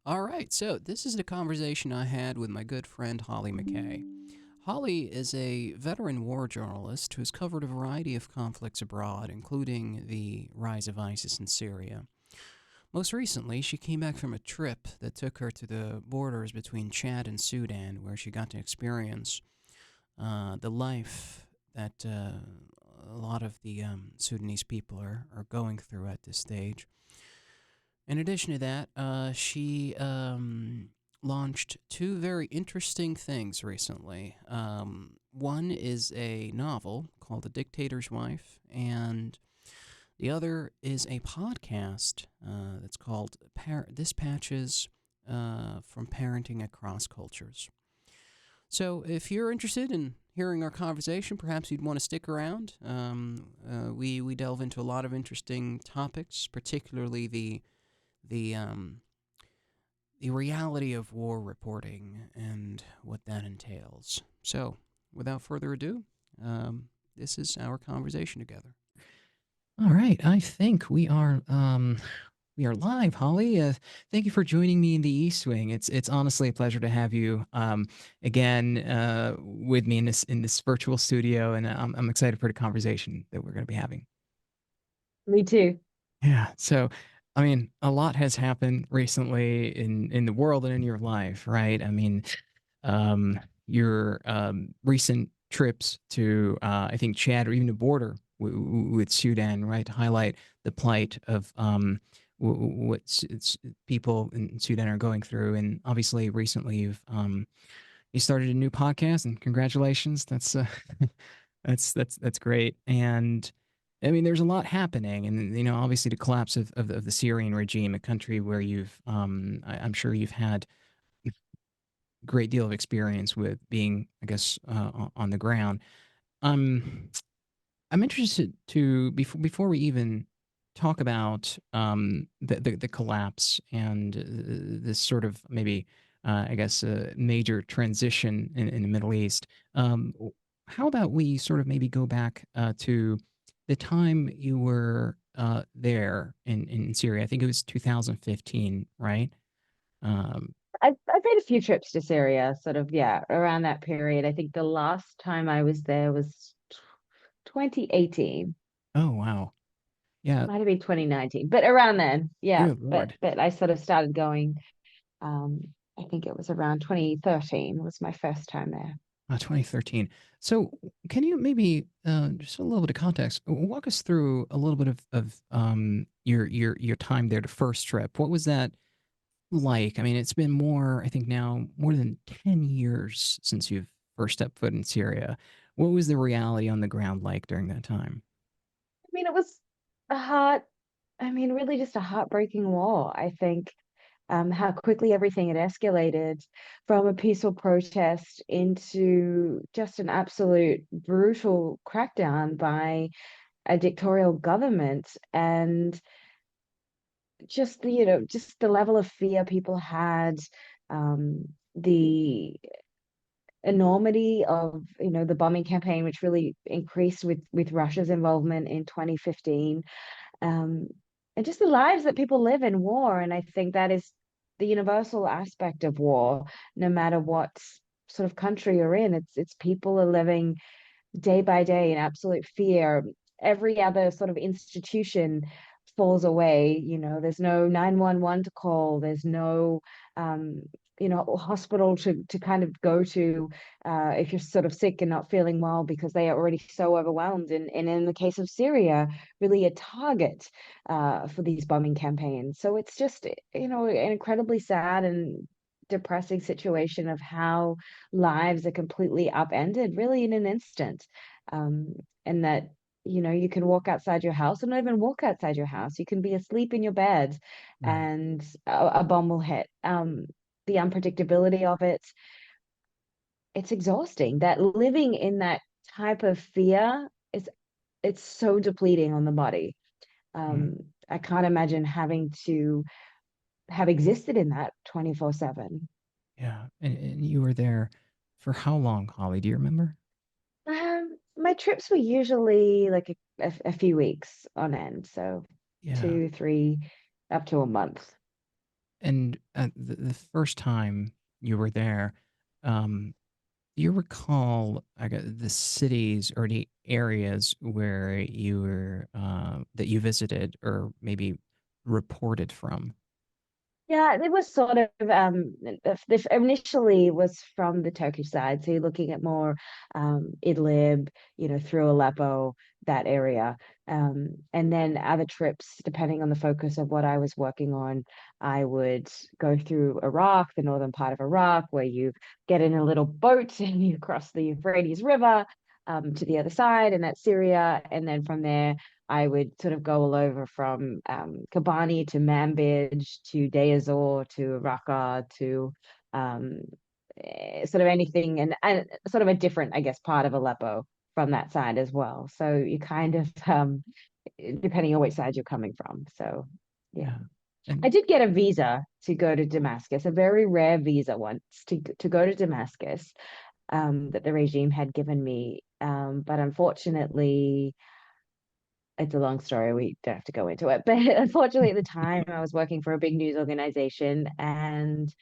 All right, so this is the conversation I had with my good friend Hollie Mckay. Hollie is a veteran war journalist who has covered a variety of conflicts abroad, including the rise of ISIS in Syria. Most recently, she came back from a trip that took her to the borders between Chad and Sudan, where she got to experience the life that a lot of the Sudanese people are going through at this stage. In addition to that, she launched two very interesting things recently. One is a novel called The Dictator's Wife, and the other is a podcast that's called Dispatches from Parenting Across Cultures. So if you're interested in hearing our conversation, perhaps you'd want to stick around. We delve into a lot of interesting topics, particularly the um, the reality of war reporting and what that entails. So, without further ado, this is our conversation together. All right, I think we are live, Hollie. Thank you for joining me in the East Wing. It's honestly a pleasure to have you again with me in this virtual studio, and I'm excited for the conversation that we're going to be having. Me too. Yeah. So, I mean, a lot has happened recently in the world and in your life, right? I mean, your recent trips to I think Chad or even the border with Sudan, right, to highlight the plight of what people in Sudan are going through, and obviously recently you started a new podcast, and congratulations. That's that's great. And I mean, there's a lot happening, and obviously the collapse of the Syrian regime, a country where I'm sure you've had a great deal of experience with being, I guess, on the ground. Um, I'm interested to before we even talk about the collapse and this sort of maybe I guess major transition in the Middle East. Um, how about we sort of maybe go back to the time you were there in Syria? I think it was 2015, right? Um, I've made a few trips to Syria, sort of, yeah, around that period. I think the last time I was there was 2018. oh wow, yeah, Might have been 2019, but around then, yeah. good But lord. but I sort of started going. Um, I think it was around 2013 was my first time there. 2013. So, can you maybe just a little bit of context, walk us through a little bit of your time there, the first trip? What was that like? I mean, it's been I think now more than 10 years since you've first stepped foot in Syria. What was the reality on the ground like during that time? I mean, it was a heart. I mean, really just a heartbreaking war. I think how quickly everything had escalated from a peaceful protest into just an absolute brutal crackdown by a dictatorial government, and just just the level of fear people had, the enormity of the bombing campaign, which really increased with Russia's involvement in 2015, um, and just the lives that people live in war. And I think that is the universal aspect of war, no matter what sort of country you're in. It's people are living day by day in absolute fear. Every other sort of institution falls away. There's no 911 to call. There's no um, hospital to kind of go to if you're sort of sick and not feeling well, because they are already so overwhelmed. And in the case of Syria, really a target for these bombing campaigns. So it's just, an incredibly sad and depressing situation of how lives are completely upended really in an instant. Um, and that, you can walk outside your house, and not even walk outside your house. You can be asleep in your bed Right. and a bomb will hit. The unpredictability of it, it's exhausting. That living in that type of fear is it's so depleting on the body. Mm. I can't imagine having to have existed in that 24/7. Yeah. And you were there for how long, Holly? Do you remember? My trips were usually like a few weeks on end, so Yeah. 2, 3, up to a month. And the first time you were there, um, do you recall, I guess, the cities or the areas where you were that you visited or maybe reported from? Yeah, it was sort of initially was from the Turkish side, so you're looking at more Idlib, through Aleppo, that area. And then other trips, depending on the focus of what I was working on, I would go through Iraq, the northern part of Iraq, where you get in a little boat and you cross the Euphrates River to the other side, and that's Syria. And then from there, I would sort of go all over from Kobani to Manbij to Deir ez-Zor to Raqqa to um, sort of anything, and sort of a different, I guess, part of Aleppo from that side as well. So you kind of, depending on which side you're coming from. So yeah, Yeah. I And did get a visa to go to Damascus, a very rare visa once to go to Damascus that the regime had given me. But unfortunately, it's a long story. We don't have to go into it. But unfortunately, at the time, I was working for a big news organization and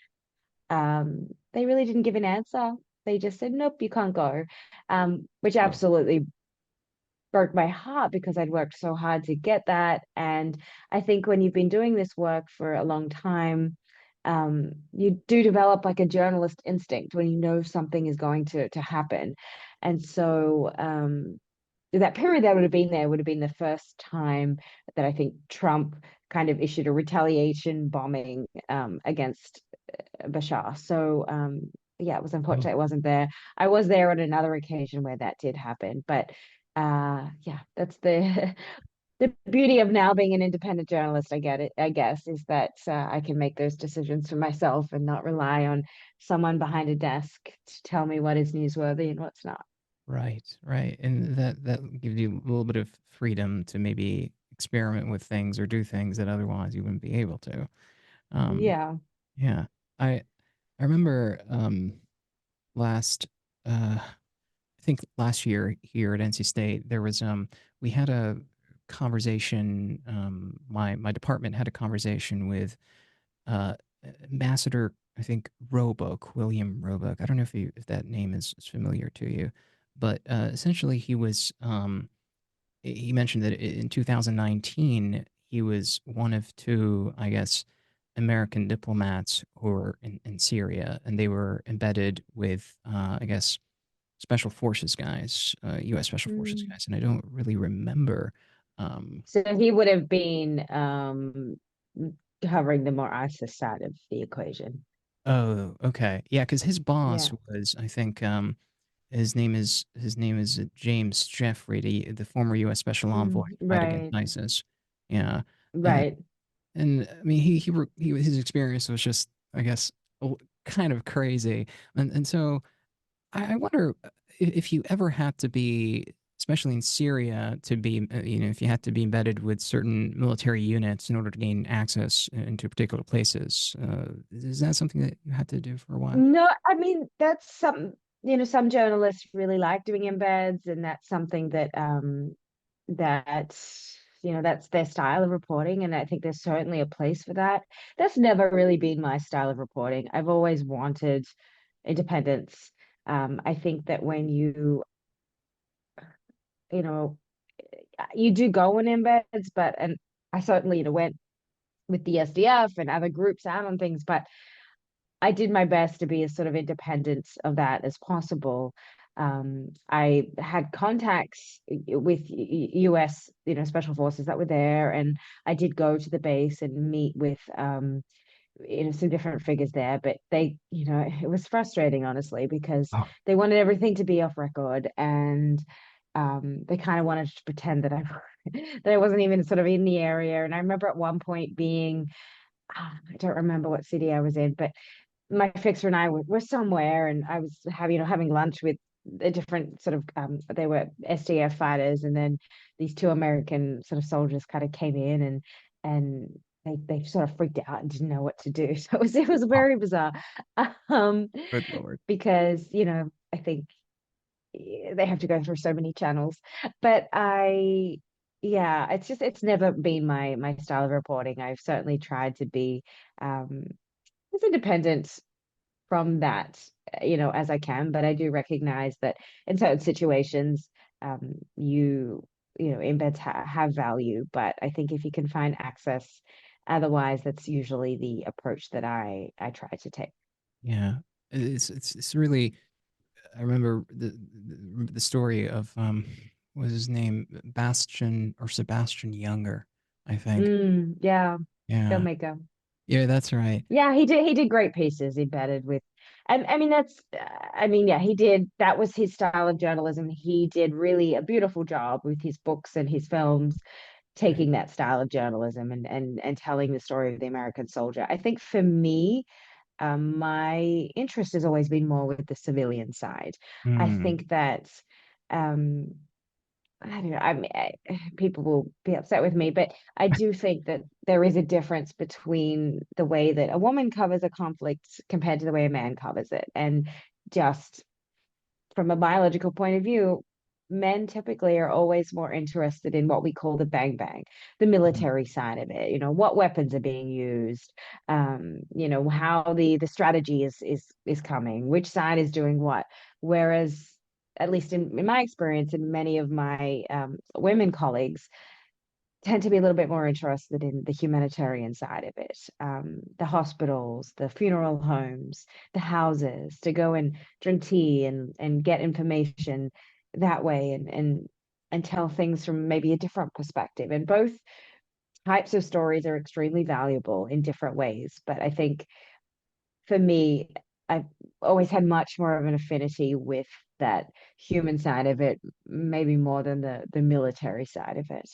they really didn't give an answer. They just said, nope, you can't go, which absolutely broke my heart because I'd worked so hard to get that. And I think when you've been doing this work for a long time, you do develop like a journalist instinct when you know something is going to happen. And so that period that would have been there would have been the first time that I think Trump kind of issued a retaliation bombing against Bashar. So yeah, it was oh, unfortunate I wasn't there. I was there on another occasion where that did happen, but yeah, that's the the beauty of now being an independent journalist. I get it, I guess, is that I can make those decisions for myself and not rely on someone behind a desk to tell me what is newsworthy and what's not. right, right. And that gives you a little bit of freedom to maybe experiment with things or do things that otherwise you wouldn't be able to. Um, Yeah. yeah. I remember last I think last year here at NC State, there was we had a conversation. My department had a conversation with uh, Ambassador, I think Roebuck, William Roebuck. I don't know if that name is familiar to you, but essentially he mentioned that in 2019 he was one of two, I guess, American diplomats who were in Syria, and they were embedded with, I guess, special forces guys, U.S. special forces Mm. guys, and I don't really remember. Um, So he would have been covering the more ISIS side of the equation. oh, okay, yeah, because his boss Yeah. was, I think, his name is James Jeffrey, the former U.S. Special Envoy Mm, to fight against right. ISIS. Yeah, and Right. and I mean his experience was just, I guess, kind of crazy, and so I wonder if you ever had to be, especially in Syria, to be, if you had to be embedded with certain military units in order to gain access into particular places. Is that something that you had to do for a while? No, I mean that's some journalists really like doing embeds, and that's something that that's their style of reporting, and I think there's certainly a place for that. That's never really been my style of reporting. I've always wanted independence. I think that when you know you do go in embeds, but and I certainly went with the SDF and other groups out on things, but I did my best to be as sort of independent of that as possible. I had contacts with US, special forces that were there, and I did go to the base and meet with, some different figures there. But they, it was frustrating, honestly, because Oh, they wanted everything to be off record, and they kind of wanted to pretend that I that I wasn't even sort of in the area. And I remember at one point being, I don't remember what city I was in, but my fixer and I were somewhere, and I was having lunch with the different sort of they were SDF fighters, and then these two American sort of soldiers kind of came in, and they sort of freaked out and didn't know what to do. So it was oh, very bizarre, um, good Lord. because I think they have to go through so many channels, but I. yeah, it's never been my style of reporting. I've certainly tried to be um as independent from that, as I can, but I do recognize that in certain situations, you embeds have value, but I think if you can find access, otherwise, that's usually the approach that I try to take. Yeah, it's really. I remember the story of what was his name, Bastian or Sebastian Younger, I think. Yeah, Yeah, filmmaker. yeah, that's right. Yeah, he did great pieces embedded with, and I mean I mean, yeah, he did. That was his style of journalism. He did really a beautiful job with his books and his films, Right. taking that style of journalism and telling the story of the American soldier. I think for me, my interest has always been more with the civilian side. I Hmm. think that um, I don't know. People will be upset with me, but I do think that there is a difference between the way that a woman covers a conflict compared to the way a man covers it. And just from a biological point of view, men typically are always more interested in what we call the bang bang, the military side of it. What weapons are being used, how the strategy is coming, which side is doing what. Whereas, at least in my experience, and many of my women colleagues tend to be a little bit more interested in the humanitarian side of it, the hospitals, the funeral homes, the houses, to go and drink tea and get information that way and tell things from maybe a different perspective. And both types of stories are extremely valuable in different ways. But I think for me, I've always had much more of an affinity with that human side of it, maybe more than the military side of it.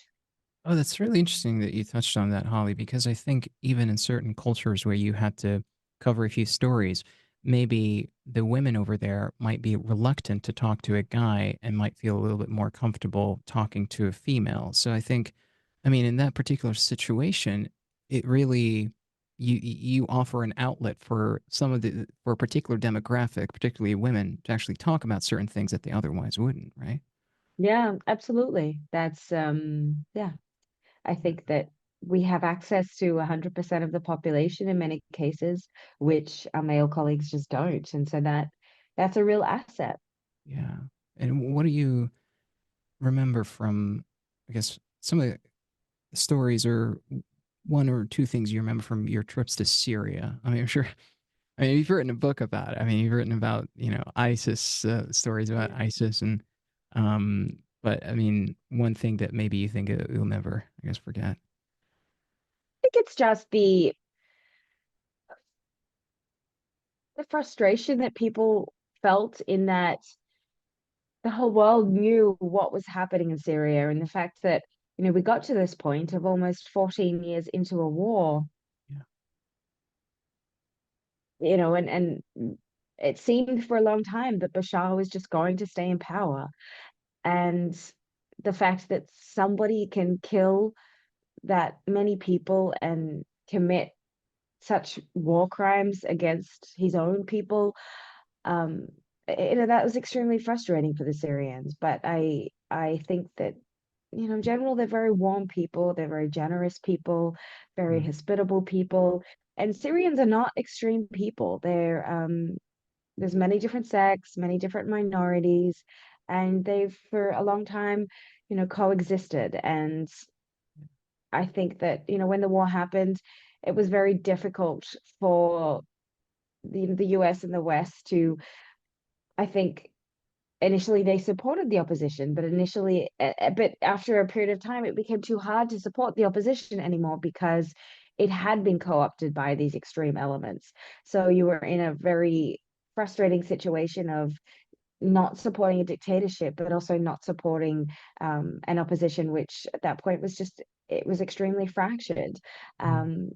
Oh, that's really interesting that you touched on that, Holly, because I think even in certain cultures where you had to cover a few stories, maybe the women over there might be reluctant to talk to a guy and might feel a little bit more comfortable talking to a female. So I think, I mean, in that particular situation, it really you offer an outlet for some of the for a particular demographic, particularly women, to actually talk about certain things that they otherwise wouldn't, right? Yeah, absolutely. That's yeah. I think that we have access to 100% of the population in many cases, which our male colleagues just don't. And so that's a real asset. Yeah. And what do you remember from, I guess, some of the stories or one or two things you remember from your trips to Syria? I mean, I'm sure. I mean, you've written a book about it. I mean, you've written about ISIS stories about Yeah. ISIS, and but I mean, one thing that maybe you think you'll never, I guess, forget. I think it's just the frustration that people felt in that the whole world knew what was happening in Syria, and the fact that, we got to this point of almost 14 years into a war, Yeah. and it seemed for a long time that Bashar was just going to stay in power. And the fact that somebody can kill that many people and commit such war crimes against his own people, um, that was extremely frustrating for the Syrians. But I think that, in general, they're very warm people, they're very generous people, very Mm. hospitable people. And Syrians are not extreme people. There's many different sects, many different minorities, and they've for a long time, coexisted. And I think that, when the war happened, it was very difficult for the US and the West to, I think, initially they supported the opposition, but but after a period of time, it became too hard to support the opposition anymore because it had been co-opted by these extreme elements. So you were in a very frustrating situation of not supporting a dictatorship, but also not supporting an opposition, which at that point was just, it was extremely fractured. Mm. Um,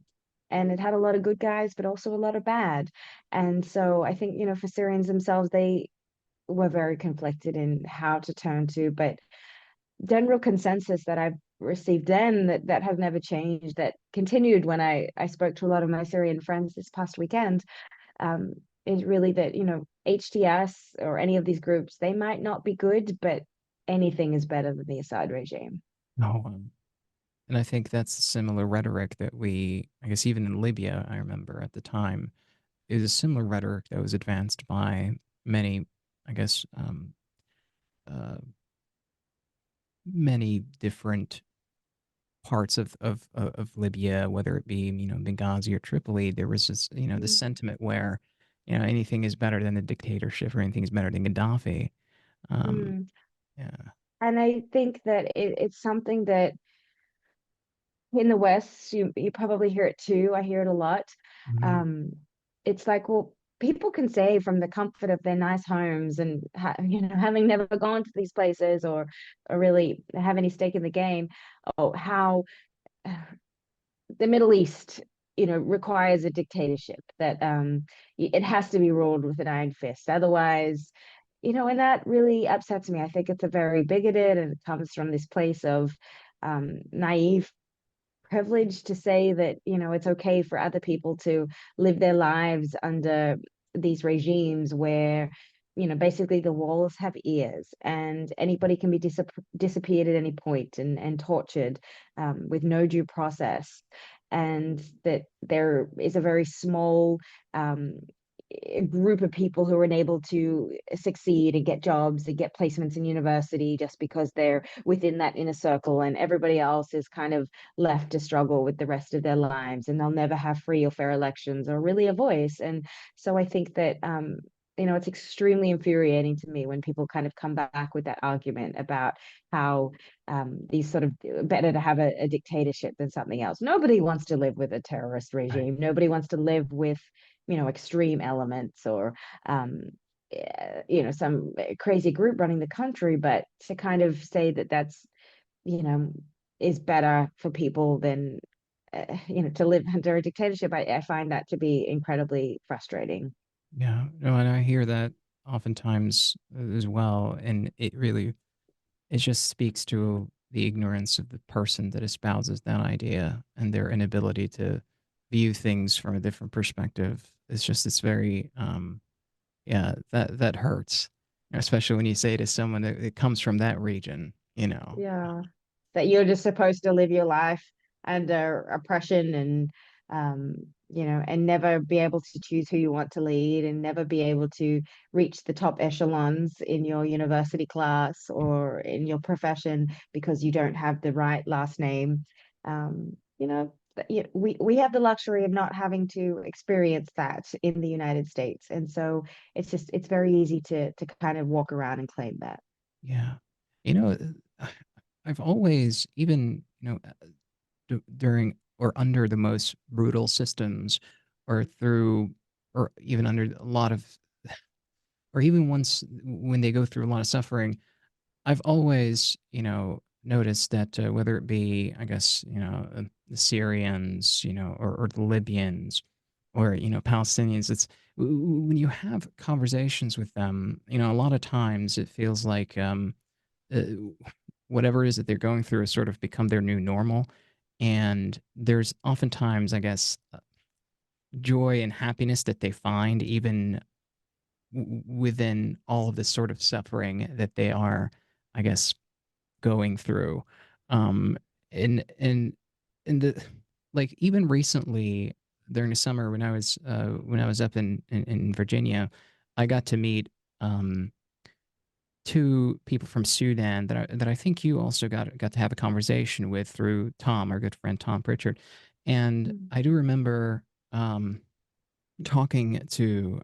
and it had a lot of good guys, but also a lot of bad. And so I think, for Syrians themselves, they were very conflicted in how to turn to, but general consensus that I've received then that has never changed, that continued when I spoke to a lot of my Syrian friends this past weekend, um, is really that, HTS or any of these groups, they might not be good, but anything is better than the Assad regime. Oh, and I think that's a similar rhetoric that we, I guess, even in Libya, I remember at the time, is a similar rhetoric that was advanced by many, I guess, uh, many different parts of Libya, whether it be Benghazi or Tripoli. There was this this Mm. sentiment where anything is better than the dictatorship or anything is better than Gaddafi. Um, Mm. yeah. And I think that it's something that in the West, you probably hear it too. I hear it a lot. Mhm. Um, it's like, well, people can say from the comfort of their nice homes and having never gone to these places or really have any stake in the game, oh, how the Middle East, requires a dictatorship that it has to be ruled with an iron fist. Otherwise, and that really upsets me. I think it's a very bigoted and it comes from this place of naive privilege to say that it's okay for other people to live their lives under these regimes where basically the walls have ears and anybody can be disappeared at any point and tortured with no due process, and that there is a very small um, group of people who are unable to succeed and get jobs and get placements in university just because they're within that inner circle, and everybody else is kind of left to struggle with the rest of their lives, and they'll never have free or fair elections or really a voice. And so I think that it's extremely infuriating to me when people kind of come back with that argument about how these sort of better to have a dictatorship than something else. Nobody wants to live with a terrorist Right. regime. Nobody wants to live with extreme elements or some crazy group running the country. But to kind of say that that's you know is better for people than to live under a dictatorship, I find that to be incredibly frustrating. Yeah. No, and I hear that oftentimes as well, and it just speaks to the ignorance of the person that espouses that idea and their inability to view things from a different perspective. It's very yeah, that hurts, especially when you say to someone that comes from that region. Yeah, that you're just supposed to live your life under oppression and and never be able to choose who you want to lead and never be able to reach the top echelons in your university class or in your profession because you don't have the right last name. We have the luxury of not having to experience that in the United States, and so it's very easy to kind of walk around and claim that. Yeah. You know, I've always, even, during or under the most brutal systems, or through, or even under a lot of, or even once when they go through a lot of suffering, I've always, noticed that whether it be, I guess, the Syrians, or the Libyans, or Palestinians, when you have conversations with them, a lot of times it feels like uh, whatever it is that they're going through has sort of become their new normal. And there's oftentimes, I guess, joy and happiness that they find even within all of this sort of suffering that they are, I guess, going through. Um, and the like even recently during the summer when I was up in Virginia, I got to meet um two people from Sudan that I think you also got to have a conversation with through Tom, our good friend Tom Pritchard. And Mm. I do remember talking to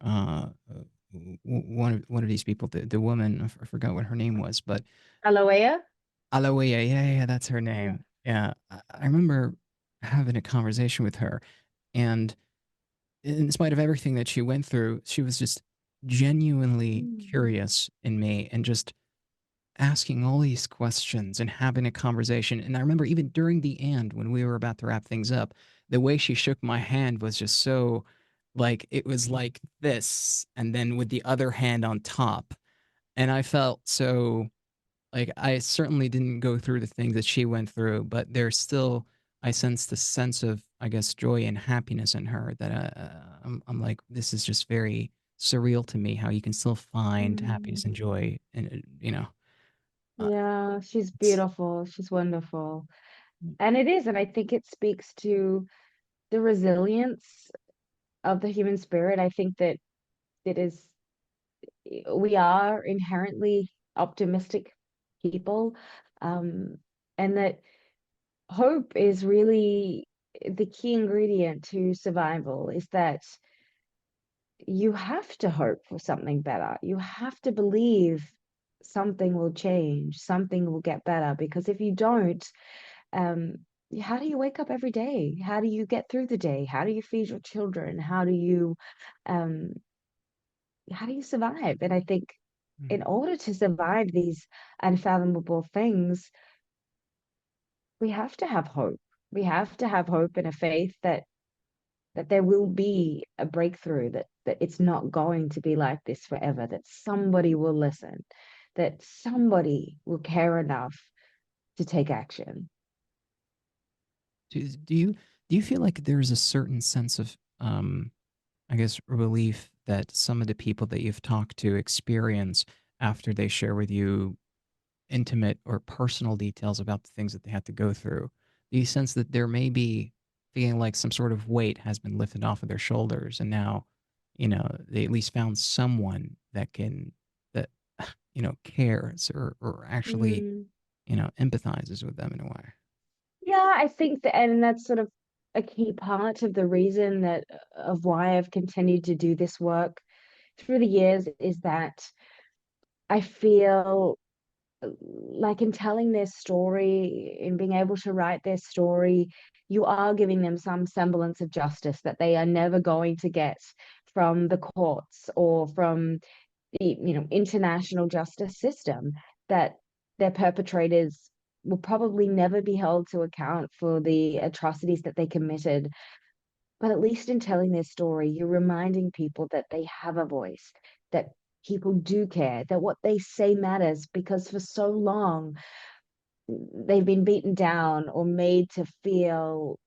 one of these people, the woman, I forgot what her name was, but Aloea? Aloia, yeah, that's her Yeah. name. Yeah, I remember having a conversation with her, and in spite of everything that she went through, she was just genuinely Mm. curious in me and just asking all these questions and having a conversation. And I remember even during the end when we were about to wrap things up, the way she shook my hand was just so, like, it was like this, and then with the other hand on top. And I felt so, like, I certainly didn't go through the things that she went through, but there's still, I sense the sense of, I guess, joy and happiness in her that I'm like, this is just very surreal to me how you can still find happiness and Mm. joy, and Uh, Yeah, she's it's beautiful. She's wonderful. And it is, and I think it speaks to the resilience of the human spirit. I think that it is, we are inherently optimistic people, um, and that hope is really the key ingredient to survival, is that you have to hope for something better. You have to believe something will change, something will get better, because if you don't, um, how do you wake up every day? How do you get through the day? How do you feed your children? Um, how do you survive? And I think in mm. order to survive these unfathomable things, we have to have hope. We have to have hope and a faith that there will be a breakthrough, that it's not going to be like this forever, that somebody will listen, that somebody will care enough to take action. Do you feel like there's a certain sense of I guess relief that some of the people that you've talked to experience after they share with you intimate or personal details about the things that they had to go through? Do you sense that there may be feeling like some sort of weight has been lifted off of their shoulders, and now, they at least found someone that can that cares or actually Mm. empathizes with them in a way? Yeah, I think that, and that's sort of a key part of the reason that of why I've continued to do this work through the years, is that I feel like in telling their story, in being able to write their story, you are giving them some semblance of justice that they are never going to get from the courts or from the, international justice system, that their perpetrators will probably never be held to account for the atrocities that they committed. But at least in telling their story, you're reminding people that they have a voice, that people do care, that what they say matters, because for so long they've been beaten down or made to feel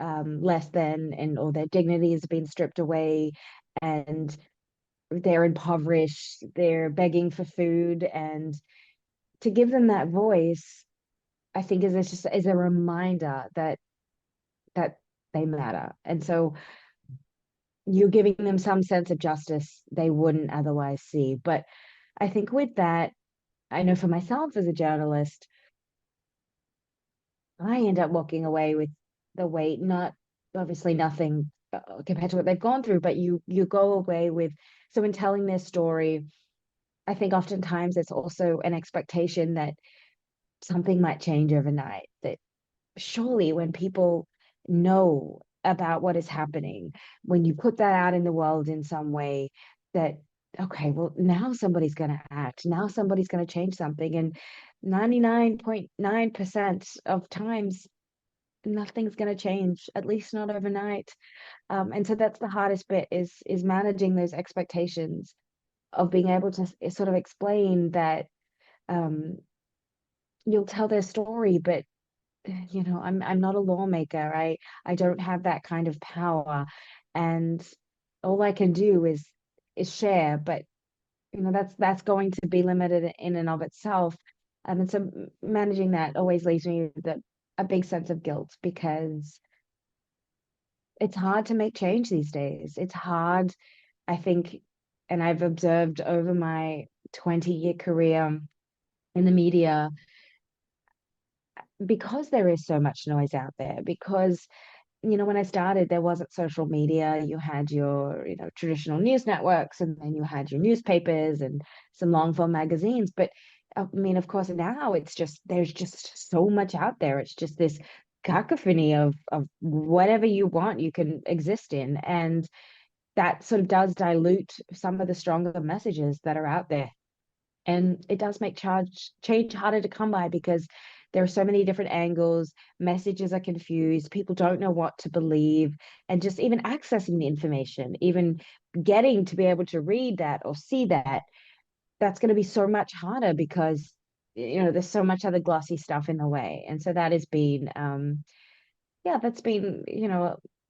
less than, and or their dignity has been stripped away, and they're impoverished, they're begging for food, and to give them that voice, I think is a reminder that they matter. And so you're giving them some sense of justice they wouldn't otherwise see. But I think with that, I know for myself as a journalist, I end up walking away with the weight, not obviously nothing compared to what they've gone through, but you go away with, so in telling their story, I think oftentimes it's also an expectation that something might change overnight. That surely when people know about what is happening, when you put that out in the world in some way, that, okay, well, now somebody's going to act, now somebody's going to change something. And 99.9% of times, nothing's going to change, at least not overnight. And so that's the hardest bit, is managing those expectations of being able to sort of explain that um, you'll tell their story, but I'm not a lawmaker. I don't have that kind of power, and all I can do is share. But that's going to be limited in and of itself. And so managing that always leaves me with a big sense of guilt, because it's hard to make change these days. It's hard, I think, and I've observed over my 20-year career in the media, because there is so much noise out there, because when I started, there wasn't social media. You had your, traditional news networks, and then you had your newspapers and some long form magazines. But I mean, of course, now there's just so much out there. It's just this cacophony of whatever you want, you can exist in. And that sort of does dilute some of the stronger messages that are out there. And it does make change harder to come by, because there are so many different angles, messages are confused, people don't know what to believe, and just even accessing the information, even getting to be able to read that or see that, that's going to be so much harder, because there's so much other glossy stuff in the way. And so that has been yeah, that's been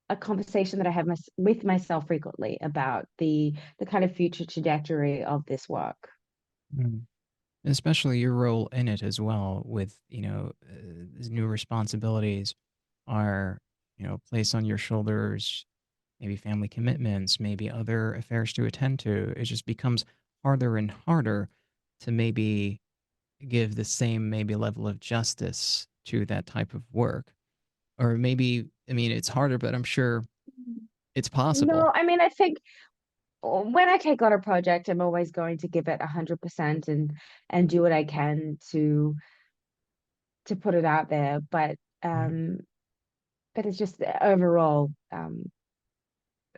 a conversation that I have with myself frequently, about the kind of future trajectory of this work. Mm. especially your role in it as well, with these new responsibilities are placed on your shoulders, maybe family commitments, maybe other affairs to attend to. It just becomes harder and harder to maybe give the same maybe level of justice to that type of work. Or maybe, I mean, it's harder, but I'm sure it's No, possible. I mean, I think when I take on a project, I'm always going to give it 100% and do what I can to put it out there. Right. But it's just overall,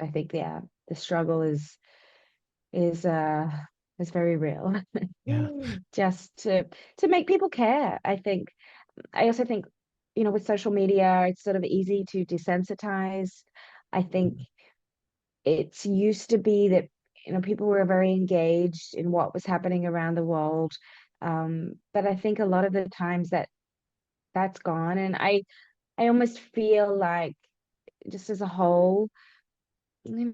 I think the struggle is uh is very real. Yeah. Just to make people care. I also think, with social media, it's sort of easy to desensitize. I think Mhm. it's used to be that, people were very engaged in what was happening around the world. But I think a lot of the times that's gone. And I almost feel like, just as a whole,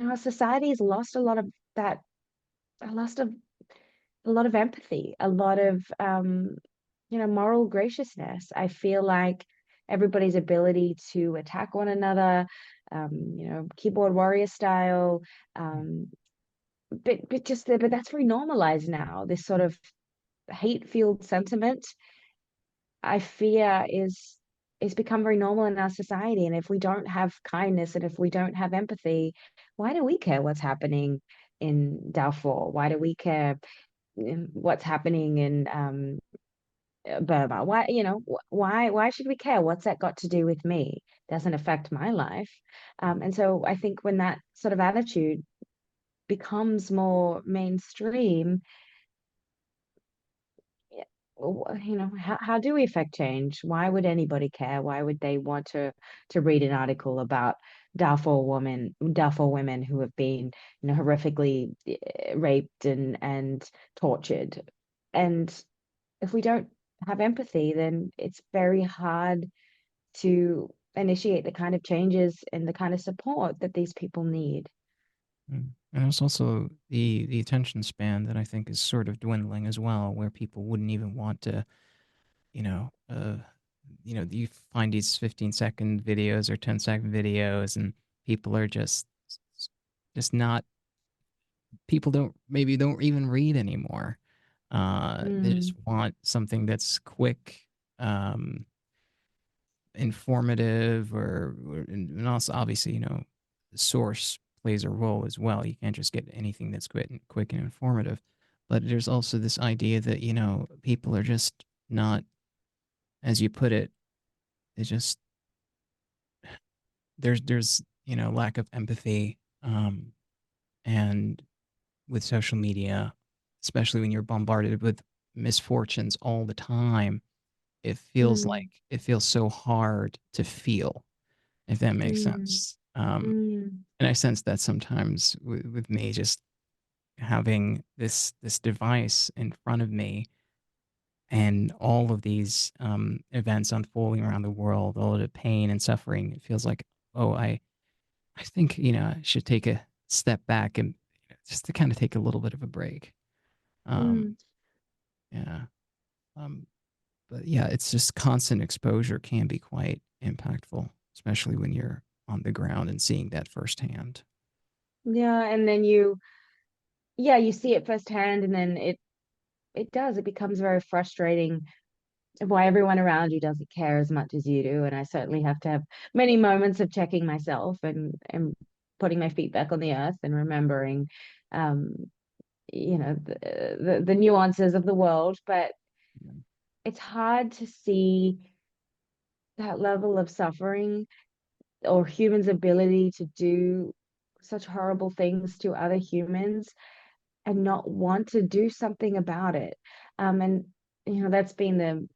our society has lost a lot of that, a lost of a lot of empathy, a lot of moral graciousness. I feel like everybody's ability to attack one another, keyboard warrior style, um, but that's very normalized now. This sort of hate-filled sentiment, I fear, is become very normal in our society. And if we don't have kindness and if we don't have empathy, why do we care what's happening in Darfur? Why do we care what's happening in Burma? Why should we care? What's that got to do with me? Doesn't affect my life. And so I think when that sort of attitude becomes more mainstream, yeah, how do we affect change? Why would anybody care? Why would they want to read an article about Darfur women who have been, horrifically raped and tortured? And if we don't have empathy, then it's very hard to initiate the kind of changes and the kind of support that these people need. And there's also the attention span that I think is sort of dwindling as well, where people wouldn't even want to, you know, uh, you find these 15-second videos or 10-second videos, and people are just not. People don't even read anymore. They just Mm, want something that's quick, um, informative, and also obviously, the source plays a role as well. You can't just get anything that's quick and informative. But there's also this idea that people are just not, as you put it, they just there's lack of empathy, and with social media, especially when you're bombarded with misfortunes all the time, mm, it feels so hard to feel, if that makes mm, sense. mm, And I sense that sometimes with me, just having this device in front of me and all of these events unfolding around the world, all of the pain and suffering, it feels like, oh, I think I should take a step back and just to kind of take a little bit of a break. Um, mm. yeah. Um, but yeah, it's just constant exposure can be quite impactful, especially when you're on the ground and seeing that firsthand. Yeah, and then you see it firsthand, and then it becomes very frustrating why everyone around you doesn't care as much as you do. And I certainly have to have many moments of checking myself and putting my feet back on the earth and remembering, um, the nuances of the world. But it's hard to see that level of suffering or humans' ability to do such horrible things to other humans and not want to do something about it. And that's been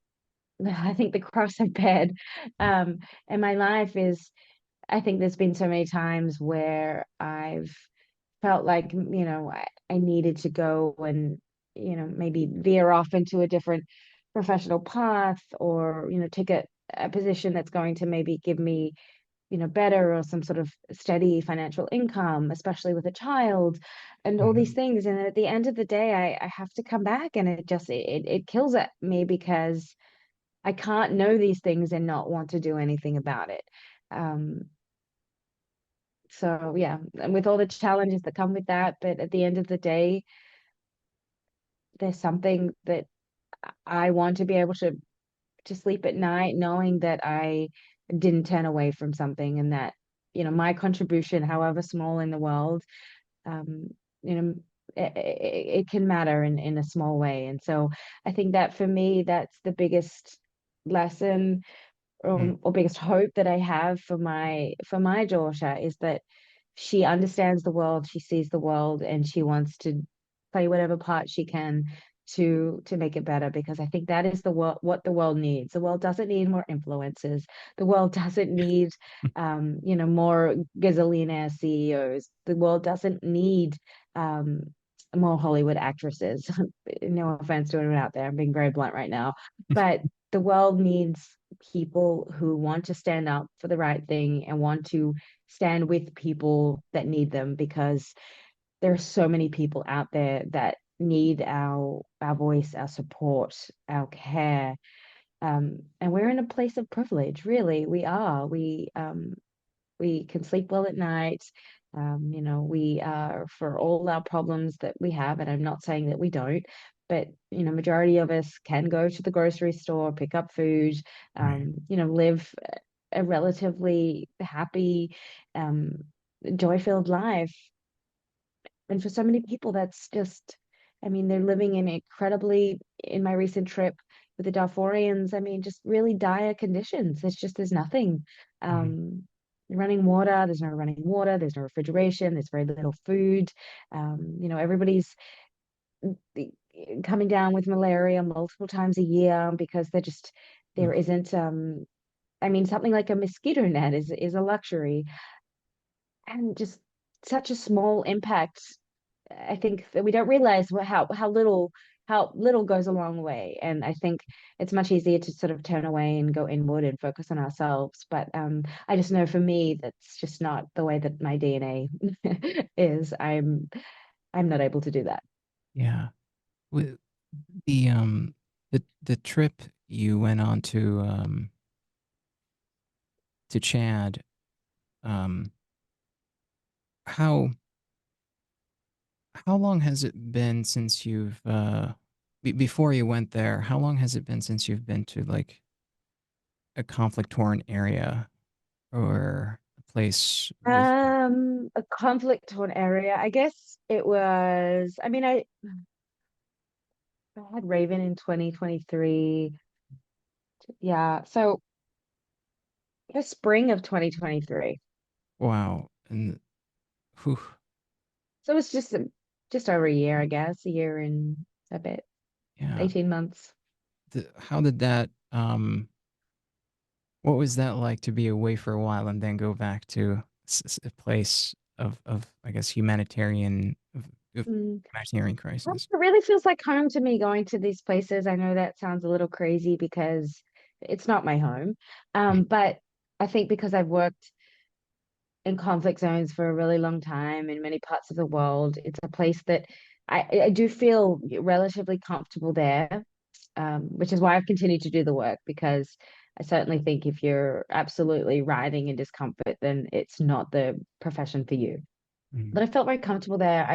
I think the cross I've beared in my life is, I think there's been so many times where I've felt like, I needed to go and, maybe veer off into a different professional path, or, take a position that's going to maybe give me better, or some sort of steady financial income, especially with a child and all these Mhm. things. And at the end of the day, I have to come back, and it kills at me because I can't know these things and not want to do anything about it. Um, so yeah, and with all the challenges that come with that, but at the end of the day, there's something that I want to be able to sleep at night knowing that I didn't turn away from something, and that, my contribution, however small in the world, um, you know, it can matter in a small way. And so I think that for me, that's the biggest lesson, Mm. or biggest hope that I have for my daughter, is that she understands the world, she sees the world, and she wants to play whatever part she can to make it better, because I think that is the world, what the world needs. The world doesn't need more influencers. The world doesn't need more gazillionaire CEOs. The world doesn't need um more Hollywood actresses. No offense to anyone out there. I'm being very blunt right now. But the world needs people who want to stand up for the right thing and want to stand with people that need them, because there are so many people out there that need our voice, our support, our care. And we're in a place of privilege, really. We are. We can sleep well at night. We are, for all our problems that we have, and I'm not saying that we don't, but majority of us can go to the grocery store, pick up food, Right. live a relatively happy, um, joy-filled life. And for so many people, that's just, I mean, they're living in incredibly, in my recent trip with the Darfurians, I mean, just really dire conditions. There's nothing. Mhm. Um, Running water, there's no running water, there's no refrigeration, there's very little food. Everybody's coming down with malaria multiple times a year because there Oof. isn't, I mean, something like a mosquito net is a luxury, and just such a small impact. I think that we don't realize how little goes a long way. And I think it's much easier to sort of turn away and go inward and focus on ourselves. But I just know for me, that's just not the way that my DNA is. I'm not able to do that. Yeah. With the trip you went on to Chad, um, how how long has it been since you've before you went there, how long has it been since you've been to like a conflict torn area or a place with A conflict torn area. I guess it was, I mean, I had Raven in 2023. Yeah. So the spring of 2023. wow and whew, So it's just over a year, I guess, a year and a bit, yeah 18 months. how did that what was that like to be away for a while and then go back to a place of I guess of Mm. humanitarian crisis. It really feels like home to me going to these places. I know that sounds a little crazy because it's not my home. But I think because I've worked in conflict zones for a really long time in many parts of the world, it's a place that I do feel relatively comfortable there, which is why I've continued to do the work, because I certainly think if you're absolutely writhing in discomfort, then it's not the profession for you. Mm. But I felt very comfortable there.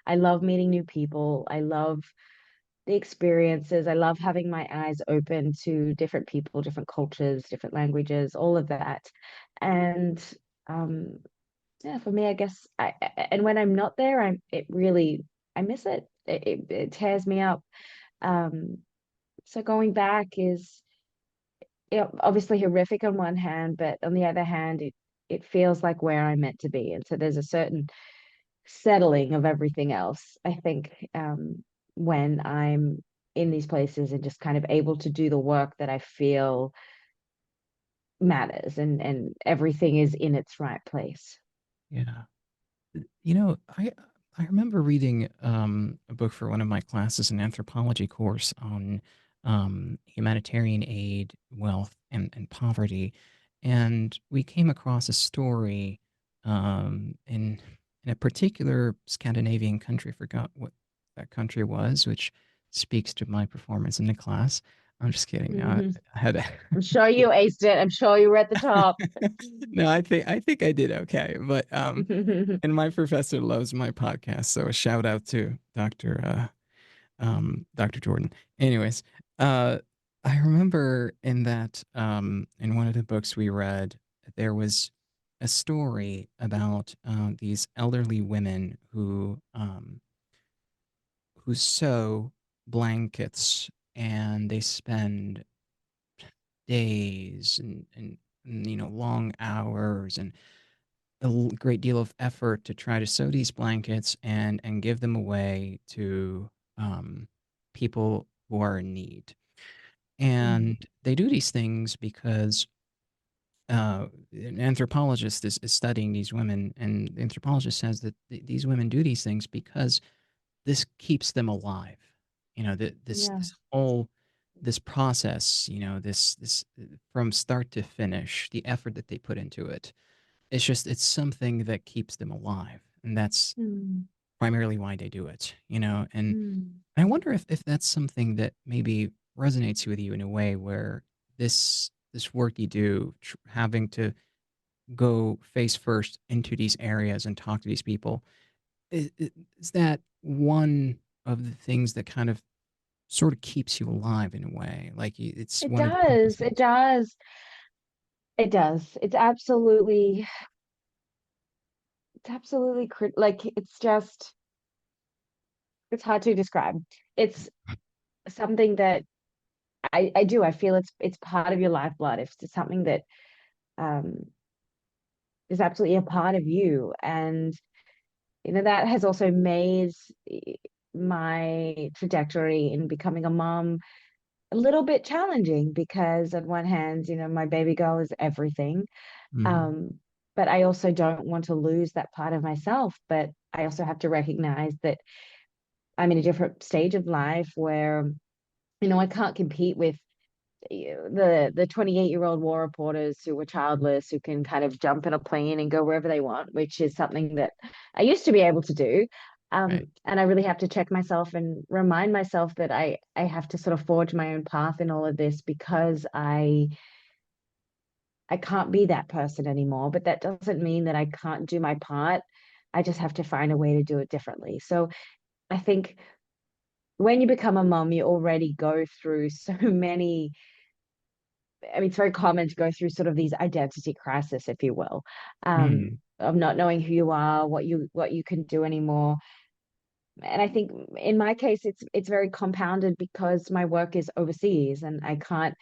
I love meeting new people. I love the experiences. I love having my eyes open to different people, different cultures, different languages, all of that. And um, yeah, for me, I guess and when I'm not there, I miss it. It tears me up. Um, so going back is, obviously horrific on one hand, but on the other hand, it feels like where I'm meant to be. And so there's a certain settling of everything else, I think, when I'm in these places and just kind of able to do the work that I feel matters, and everything is in its right place. Yeah. You know, I remember reading a book for one of my classes, an anthropology course on humanitarian aid, wealth, and poverty. and we came across a story in a particular Scandinavian country. I forgot what that country was, which speaks to my performance in the class. I'm just kidding. No, Hmm. I had a I'm sure you aced it. I'm sure you were at the top. no, I think I did okay. But and my professor loves my podcast, so a shout out to Dr. Jordan. Anyways, uh, I remember in that in one of the books we read, there was a story about these elderly women who sew blankets, and they spend days and long hours and great deal of effort to try to sew these blankets and give them away to people who are in need. Mm. And they do these things because an anthropologist is studying these women, and the anthropologist says that these women do these things because this keeps them alive. This Yeah. this whole this process, this from start to finish, the effort that they put into it, it's something that keeps them alive, and that's Mm. primarily why they do it. And Mm. I wonder if that's something that maybe resonates with you in a way where this work you do, having to go face first into these areas and talk to these people, is that one of the things that kind of sort of keeps you alive in a way? Like it's It one of the does. It purposes. does. It does. It's absolutely like it's just it's hard to describe. It's something that I do. I feel it's part of your lifeblood. It's something that um is absolutely a part of you. And that has also made my trajectory in becoming a mom a little bit challenging because on one hand, my baby girl is everything. Mm, Um, but I also don't want to lose that part of myself. But I also have to recognize that I'm in a different stage of life where, I can't compete with the 28-year-old war reporters who were childless, who can kind of jump in a plane and go wherever they want, which is something that I used to be able to do. right. And I really have to check myself and remind myself that I have to sort of forge my own path in all of this because I can't be that person anymore. But that doesn't mean that I can't do my part. I just have to find a way to do it differently. So I think when you become a mom, you already go through so many. I mean, it's very common to go through sort of these identity crisis, if you will, Mm, of not knowing who you are, what you can do anymore. And I think in my case, it's very compounded because my work is overseas, and I can't,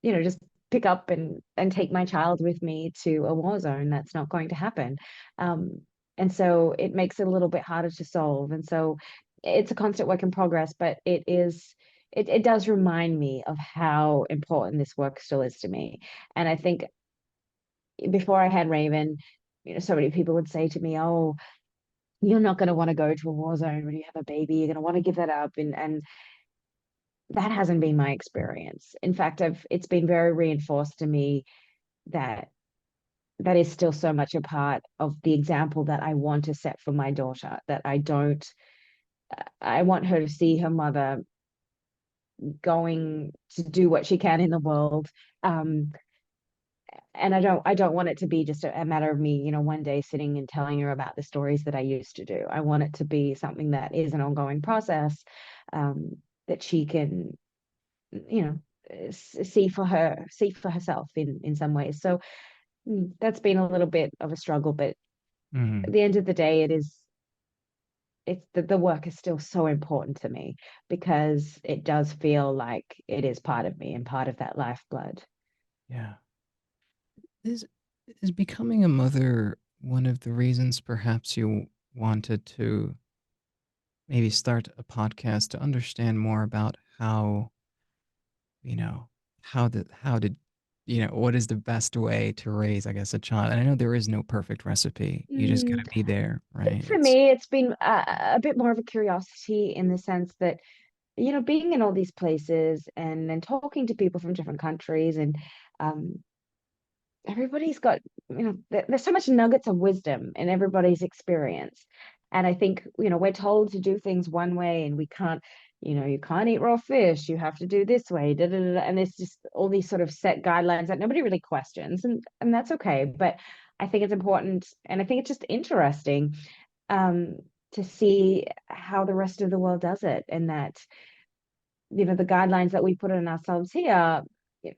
just pick up and take my child with me to a war zone. That's not going to happen. Um, and so it makes it a little bit harder to solve. And so it's a constant work in progress, but it does remind me of how important this work still is to me. And I think before I had Raven, so many people would say to me, "Oh, you're not going to want to go to a war zone when you have a baby. You're going to want to give that up." And that hasn't been my experience. In fact, it's been very reinforced to me that that is still so much a part of the example that I want to set for my daughter, that I want her to see her mother going to do what she can in the world. Um, and I don't want it to be just a matter of me, one day sitting and telling her about the stories that I used to do. I want it to be something that is an ongoing process, that she can, you know, see for herself in some ways. So that's been a little bit of a struggle, but at mm, the end of the day, it's the work is still so important to me because it does feel like it is part of me and part of that lifeblood. yeah. Is is becoming a mother one of the reasons perhaps you wanted to maybe start a podcast to understand more about you know, how did what is the best way to raise, I guess, a child? And I know there is no perfect recipe. You just Mm, gotta be there, I think right? for me, it's been a bit more of a curiosity in the sense that, being in all these places and talking to people from different countries and um, everybody's got, there's so much nuggets of wisdom in everybody's experience. And I think, we're told to do things one way and we can't, you can't eat raw fish, you have to do this way, da, da, da, da. And there's just all these sort of set guidelines that nobody really questions. And that's okay. But I think it's important and I think it's just interesting um, to see how the rest of the world does it and that the guidelines that we put on ourselves here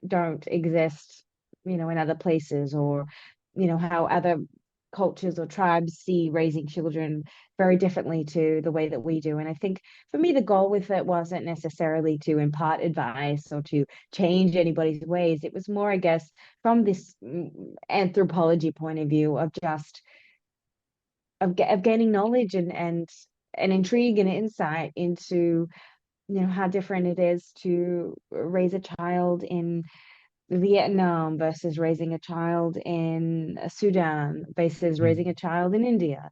don't exist, in other places or, how other cultures or tribes see raising children very differently to the way that we do. And I think for me, the goal with it wasn't necessarily to impart advice or to change anybody's ways. It was more, I guess, from this anthropology point of view of just of gaining knowledge and intrigue and insight into how different it is to raise a child in Vietnam versus raising a child in Sudan versus raising a Mm. child in India.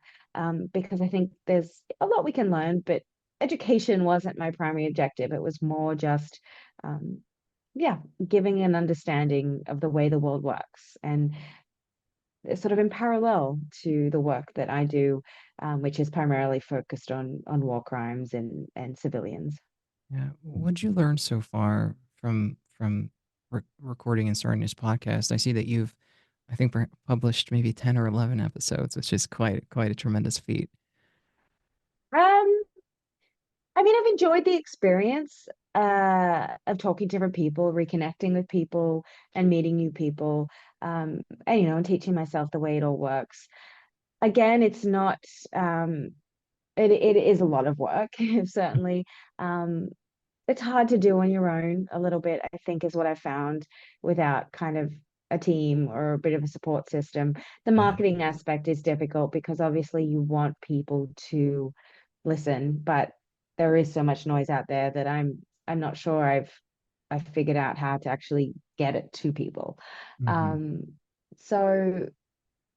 Because I think there's a lot we can learn, but education wasn't my primary objective. It was more just, um, yeah, giving an understanding of the way the world works. And it's sort of in parallel to the work that I do, which is primarily focused on war crimes and civilians. Yeah. What'd you learn so far from recording and starting this podcast? I see that you've, I think, published maybe 10 or 11 episodes, which is quite a tremendous feat. Um, I mean, I've enjoyed the experience of talking to different people, reconnecting with people, and meeting new people, and and teaching myself the way it all works. Again, it's not. It is a lot of work, certainly. Um, it's hard to do on your own a little bit, I think, is what I found without kind of a team or a bit of a support system. The Yeah. marketing aspect is difficult because obviously you want people to listen, but there is so much noise out there that I'm not sure I've figured out how to actually get it to people. Hmm. Um, so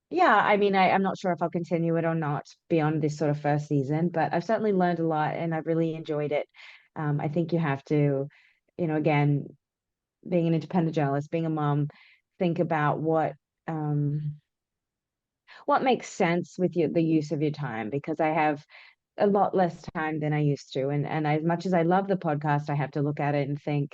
yeah, I mean, I'm not sure if I'll continue it or not beyond this sort of first season, but I've certainly learned a lot and I've really enjoyed it. I think you have to, again, being an independent journalist, being a mom, think about what makes sense with the use of your time because I have a lot less time than I used to. And as much as I love the podcast, I have to look at it and think,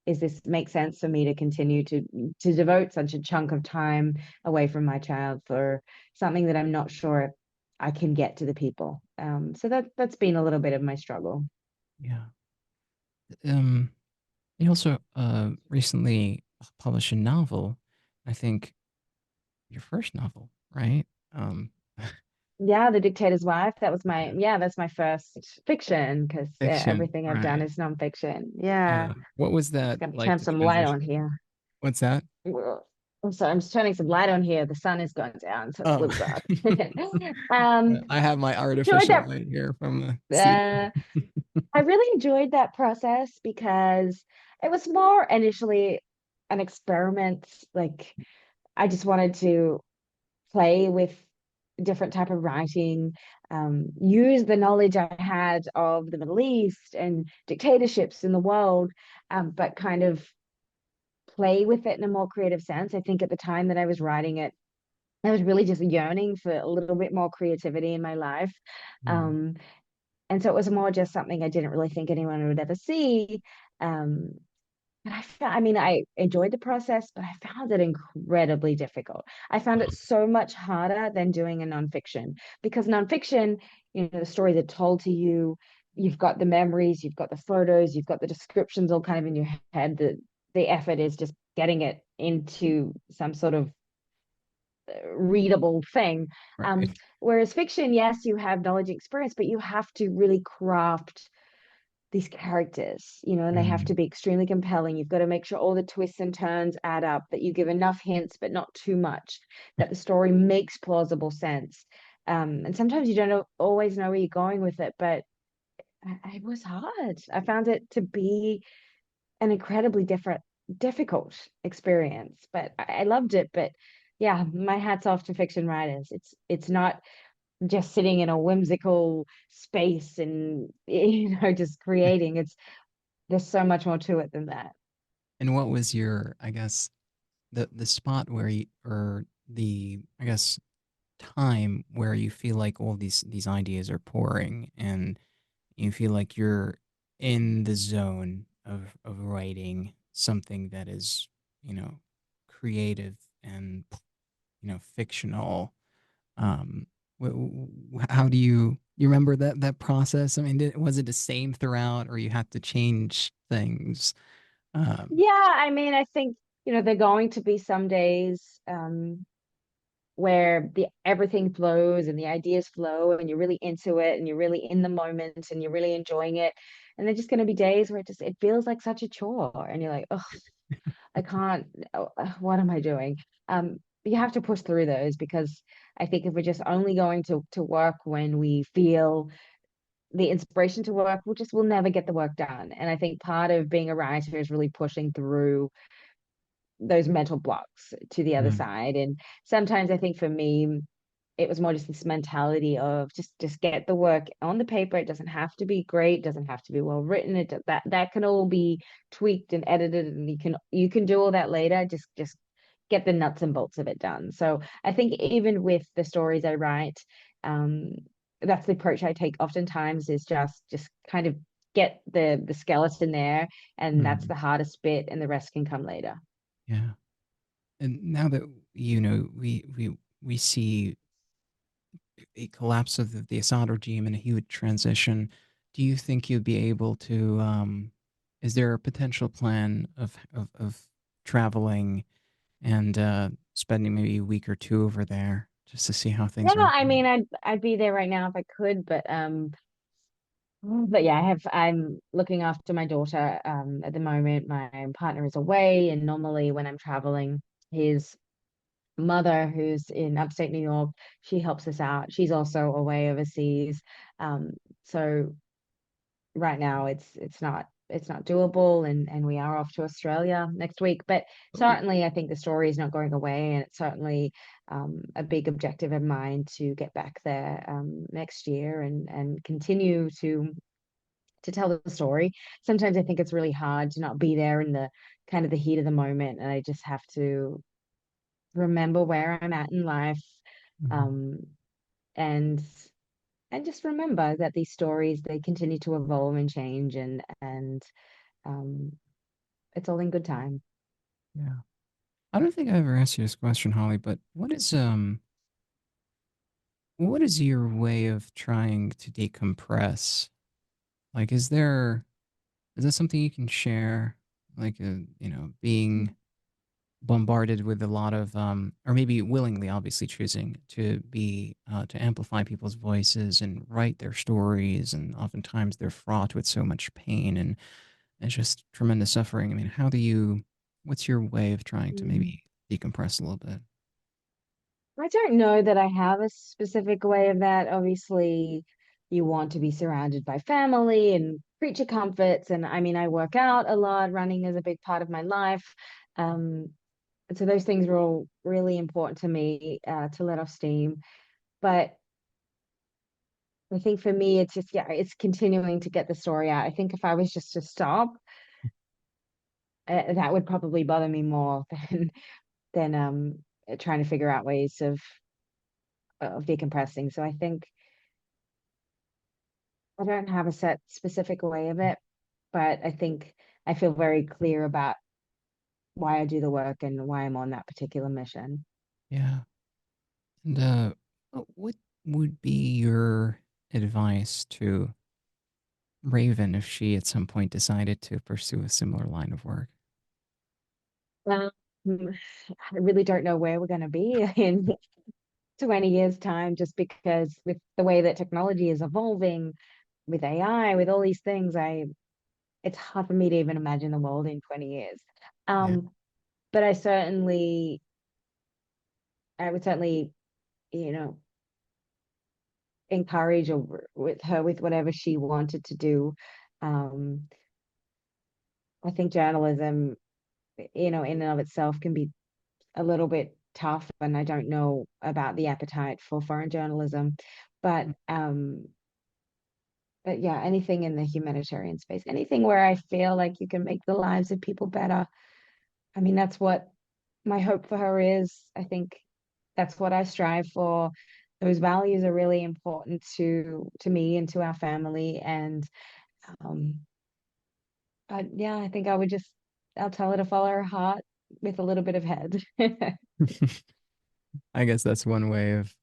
is this make sense for me to continue to devote such a chunk of time away from my child for something that I'm not sure I can get to the people? So that's been a little bit of my struggle. Yeah. Um, you also recently published a novel. I think your first novel, right? Um, Yeah, The Dictator's Wife. That was yeah. that's my first fiction because Fiction, everything I've done right? is nonfiction. Yeah, Yeah. What was just that gonna like turn to some light on transition? here. What's that? Well, I'm sorry, I'm just turning some light on here. The sun is going down, so it's a Oh, little dark. Um, I have my enjoyed artificial that. light here from the ceiling. Uh, I really enjoyed that process because it was more initially an experiment. Like I just wanted to play with different type of writing, use the knowledge I had of the Middle East and dictatorships in the world, but kind of play with it in a more creative sense. I think at the time that I was writing it, I was really just yearning for a little bit more creativity in my life. Mm, Um, and so it was more just something I didn't really think anyone would ever see. Um, but I mean, I enjoyed the process, but I found it incredibly difficult. I found it so much harder than doing a nonfiction because nonfiction, the stories are told to you. You've got the memories, you've got the photos, you've got the descriptions all kind of in your head. The effort is just getting it into some sort of readable thing. right. Whereas fiction, yes, you have knowledge and experience, but you have to really craft these characters, and they have to Mm, be extremely compelling. You've got to make sure all the twists and turns add up, that you give enough hints, but not too much, that the story makes plausible sense. And sometimes you don't always know where you're going with it, but it was hard. I found it to be an incredibly difficult experience, but I loved it. But yeah, my hat's off to fiction writers. It's not just sitting in a whimsical space and just creating. It's There's so much more to it than that. and what was your, I guess, the spot where you, or the, I guess, time where you feel like all these ideas are pouring and you feel like you're in the zone of writing something that is, you know, creative and, fictional. um how do you remember that process? I mean, was it the same throughout, or you had to change things? um Yeah, I mean, I think, there are going to be some days where the everything flows and the ideas flow and you're really into it and you're really in the moment and you're really enjoying it. And there's just going to be days where it feels like such a chore and you're like, oh, I can't, what am I doing? You have to push through those because I think if we're just only going to work when we feel the inspiration to work, we'll never get the work done. And I think part of being a writer is really pushing through those mental blocks to the other mm, side. And sometimes I think for me, it was more just this mentality of just get the work on the paper. It doesn't have to be great, doesn't have to be well written. That can all be tweaked and edited, and you can do all that later. Just get the nuts and bolts of it done. So I think even with the stories I write, um, that's the approach I take oftentimes is just kind of get the skeleton there, and that's mm, the hardest bit, and the rest can come later. yeah. And now that, we see a collapse of the Assad regime and a huge transition, do you think you'd be able to? Is there a potential plan of traveling and spending maybe a week or two over there just to see how Yeah, things are I mean, going? I'd be there right now if I could, but yeah, I'm looking after my daughter at the moment. My partner is away, and normally when I'm traveling, his mother, who's in upstate New York, she helps us out. She's also away overseas. So right now it's not doable, and we are off to Australia next week. But Oh, certainly I think the story is not going away, and it's certainly a big objective of mine to get back there next year and continue to tell the story. Sometimes I think it's really hard to not be there in the kind of the heat of the moment, and I just have to remember where I'm at in life, mhm. um, and and just remember that these stories, they continue to evolve and change, and um, it's all in good time. Yeah. I don't think I ever asked you this question, Holly, but what is your way of trying to decompress? Like, is there something you can share? Like, being bombarded with a lot of, or maybe willingly, obviously choosing to be, to amplify people's voices and write their stories, and oftentimes they're fraught with so much pain and just tremendous suffering. I mean, what's your way of trying to Mm. maybe decompress a little bit? I don't know that I have a specific way of that. Obviously, you want to be surrounded by family and creature comforts. And I mean, I work out a lot. Running is a big part of my life. Um, and so those things are all really important to me to let off steam. But I think for me, it's just, yeah, it's continuing to get the story out. I think if I was just to stop, that would probably bother me more than trying to figure out ways of decompressing. So I think I don't have a set specific way of it, but I think I feel very clear about why I do the work and why I'm on that particular mission. Yeah. And what would be your advice to Raven if she at some point decided to pursue a similar line of work? Um, I really don't know where we're going to be in 20 years' time, just because with the way that technology is evolving, with AI, with all these things, it's hard for me to even imagine the world in 20 years. Yeah. Um, but I would certainly, you know, encourage or with her with whatever she wanted to do. Um, I think journalism, in and of itself can be a little bit tough, and I don't know about the appetite for foreign journalism, but yeah, anything in the humanitarian space, anything where I feel like you can make the lives of people better. I mean, that's what my hope for her is, I think that's what I strive for. Those values are really important to me and to our family. And um, yeah, I think I'll tell her to follow her heart with a little bit of head. I guess that's one way of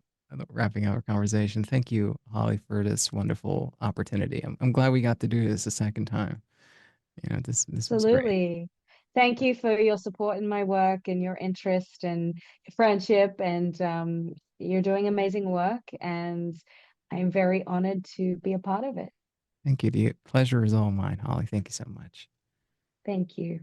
wrapping up our conversation. Thank you, Holly, for this wonderful opportunity. I'm glad we got to do this a second time. This was great. Absolutely. Thank you for your support in my work and your interest and friendship. And you're doing amazing work. And I'm very honored to be a part of it. Thank you. The pleasure is all mine, Holly. Thank you so much. Thank you.